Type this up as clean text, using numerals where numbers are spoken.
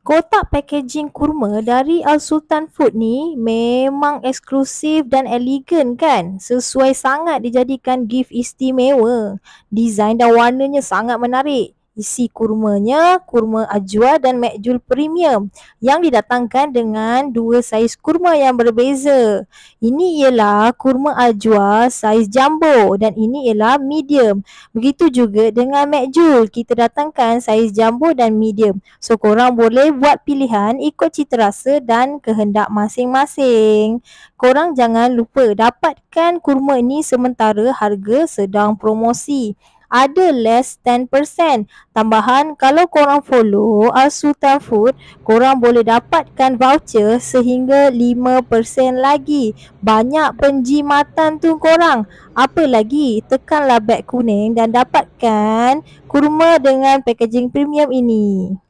Kotak packaging kurma dari Al Sultan Food ni memang eksklusif dan elegan kan? Sesuai sangat dijadikan gift istimewa. Desain dan warnanya sangat menarik. Isi kurmanya, kurma ajwa dan makjul premium yang didatangkan dengan dua saiz kurma yang berbeza. Ini ialah kurma ajwa saiz jumbo dan ini ialah medium. Begitu juga dengan makjul, kita datangkan saiz jumbo dan medium. So korang boleh buat pilihan ikut cita rasa dan kehendak masing-masing. Korang jangan lupa dapatkan kurma ini sementara harga sedang promosi. Ada less 10%. Tambahan, kalau korang follow Al Sultan Food, korang boleh dapatkan voucher sehingga 5% lagi. Banyak penjimatan tu korang. Apa lagi? Tekanlah beg kuning dan dapatkan kurma dengan packaging premium ini.